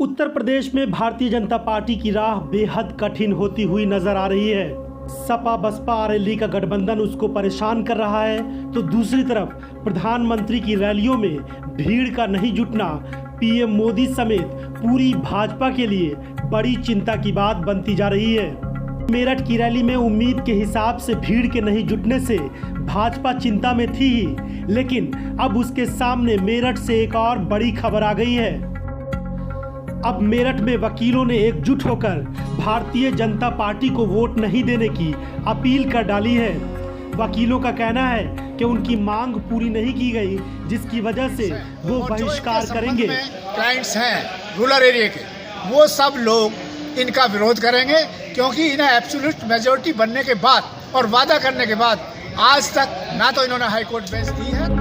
उत्तर प्रदेश में भारतीय जनता पार्टी की राह बेहद कठिन होती हुई नजर आ रही है। सपा बसपा आरएलडी का गठबंधन उसको परेशान कर रहा है, तो दूसरी तरफ प्रधानमंत्री की रैलियों में भीड़ का नहीं जुटना पीएम मोदी समेत पूरी भाजपा के लिए बड़ी चिंता की बात बनती जा रही है। मेरठ की रैली में उम्मीद के हिसाब से भीड़ के नहीं जुटने से भाजपा चिंता में थी ही, लेकिन अब उसके सामने मेरठ से एक और बड़ी खबर आ गई है। अब मेरठ में वकीलों ने एकजुट होकर भारतीय जनता पार्टी को वोट नहीं देने की अपील कर डाली है। वकीलों का कहना है कि उनकी मांग पूरी नहीं की गई, जिसकी वजह से वो बहिष्कार करेंगे। क्लाइंट्स हैं रूरल एरिया के, वो सब लोग इनका विरोध करेंगे, क्योंकि इन्हें एब्सोल्यूट मेजॉरिटी बनने के बाद और वादा करने के बाद आज तक ना तो इन्होंने हाई कोर्ट बेंच दी है।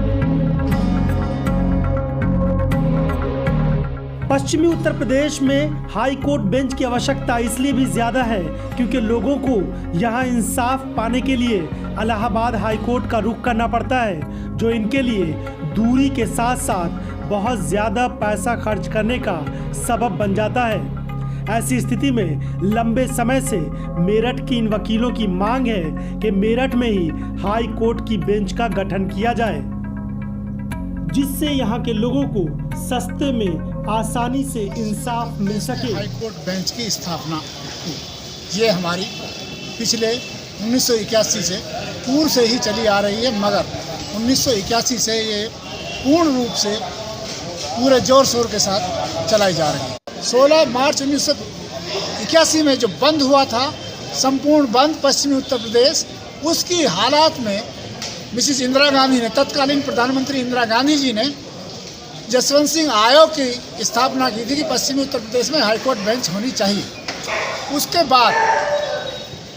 पश्चिमी उत्तर प्रदेश में हाई कोर्ट बेंच की आवश्यकता इसलिए भी ज्यादा है क्योंकि लोगों को यहां इंसाफ पाने के लिए इलाहाबाद हाई कोर्ट का रुख करना पड़ता है, जो इनके लिए दूरी के साथ साथ बहुत ज्यादा पैसा खर्च करने का सबब बन जाता है। ऐसी स्थिति में लंबे समय से मेरठ के इन वकीलों की मांग है कि मेरठ में ही हाई कोर्ट की बेंच का गठन किया जाए, जिससे यहाँ के लोगों को सस्ते में आसानी से इंसाफ मिल सके। हाई कोर्ट बेंच की स्थापना ये हमारी पिछले 1981 से पूर्व से ही चली आ रही है, मगर 1981 से ये पूर्ण रूप से पूरे जोर शोर के साथ चलाई जा रही है। 16 मार्च 1981 में जो बंद हुआ था, संपूर्ण बंद पश्चिमी उत्तर प्रदेश, उसकी हालात में मिसेस इंदिरा गांधी ने, तत्कालीन प्रधानमंत्री इंदिरा गांधी जी ने जसवंत सिंह आयोग की स्थापना की थी कि पश्चिमी उत्तर प्रदेश में हाईकोर्ट बेंच होनी चाहिए। उसके बाद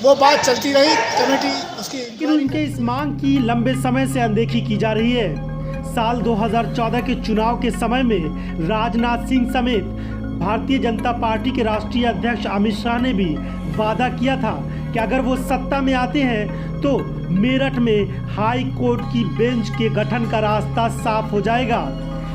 वो बात चलती रही, कमेटी उसकी, लेकिन उनके इस मांग की लंबे समय से अनदेखी की जा रही है। साल 2014 के चुनाव के समय में राजनाथ सिंह समेत भारतीय जनता पार्टी के राष्ट्रीय अध्यक्ष अमित शाह ने भी वादा किया था कि अगर वो सत्ता में आते हैं तो मेरठ में हाई कोर्ट की बेंच के गठन का रास्ता साफ हो जाएगा।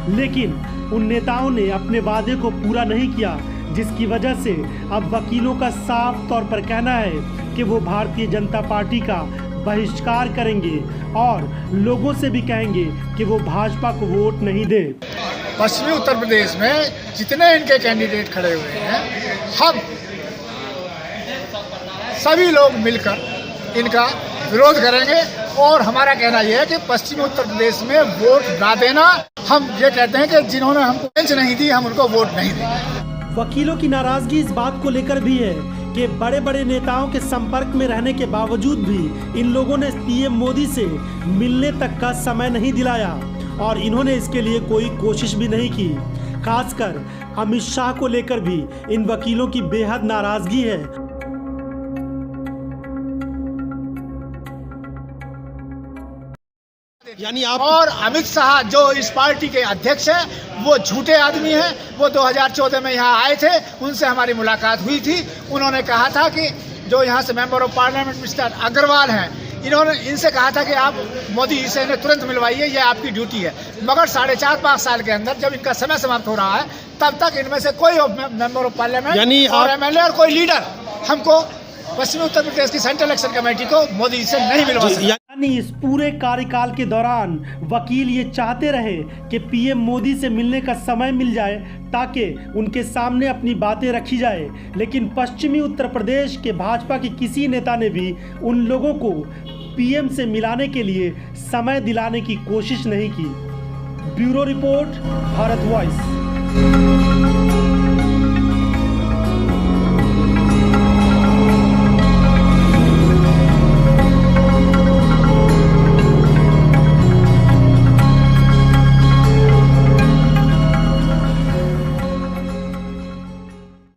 लेकिन उन नेताओं ने अपने वादे को पूरा नहीं किया, जिसकी वजह से अब वकीलों का साफ तौर पर कहना है कि वो भारतीय जनता पार्टी का बहिष्कार करेंगे और लोगों से भी कहेंगे कि वो भाजपा को वोट नहीं दे। पश्चिमी उत्तर प्रदेश में जितने इनके कैंडिडेट खड़े हुए हैं, हम सभी लोग मिलकर इनका विरोध करेंगे और हमारा कहना यह है कि पश्चिमी उत्तर प्रदेश में वोट ना देना। हम ये कहते हैं कि जिन्होंने हमको बेंच नहीं दी, हम उनको वोट नहीं देंगे। वकीलों की नाराजगी इस बात को लेकर भी है कि बड़े बड़े नेताओं के संपर्क में रहने के बावजूद भी इन लोगों ने पीएम मोदी से मिलने तक का समय नहीं दिलाया और इन्होंने इसके लिए कोई कोशिश भी नहीं की। खासकर अमित शाह को लेकर भी इन वकीलों की बेहद नाराजगी है। यानी आप और अमित शाह जो इस पार्टी के अध्यक्ष हैं, वो झूठे आदमी हैं। वो 2014 में यहाँ आए थे, उनसे हमारी मुलाकात हुई थी। उन्होंने कहा था कि जो यहाँ से member of parliament mister Agarwal हैं, इनसे कहा था कि आप मोदी जी से इन्हें तुरंत मिलवाइए, ये आपकी ड्यूटी है। मगर 4.5-5 साल के अंदर जब इनका समय समाप्त हो रहा है, तब तक इनमें से कोई मेंबर ऑफ पार्लियामेंट और एमएलए और कोई लीडर हमको पश्चिमी उत्तर प्रदेश की सेंट्रल इलेक्शन कमेटी को मोदी जी से नहीं मिलवा सकते। यानी इस पूरे कार्यकाल के दौरान वकील ये चाहते रहे कि पीएम मोदी से मिलने का समय मिल जाए ताकि उनके सामने अपनी बातें रखी जाए, लेकिन पश्चिमी उत्तर प्रदेश के भाजपा के किसी नेता ने भी उन लोगों को पीएम से मिलाने के लिए समय दिलाने की कोशिश नहीं की। Bureau report, Bharat voice.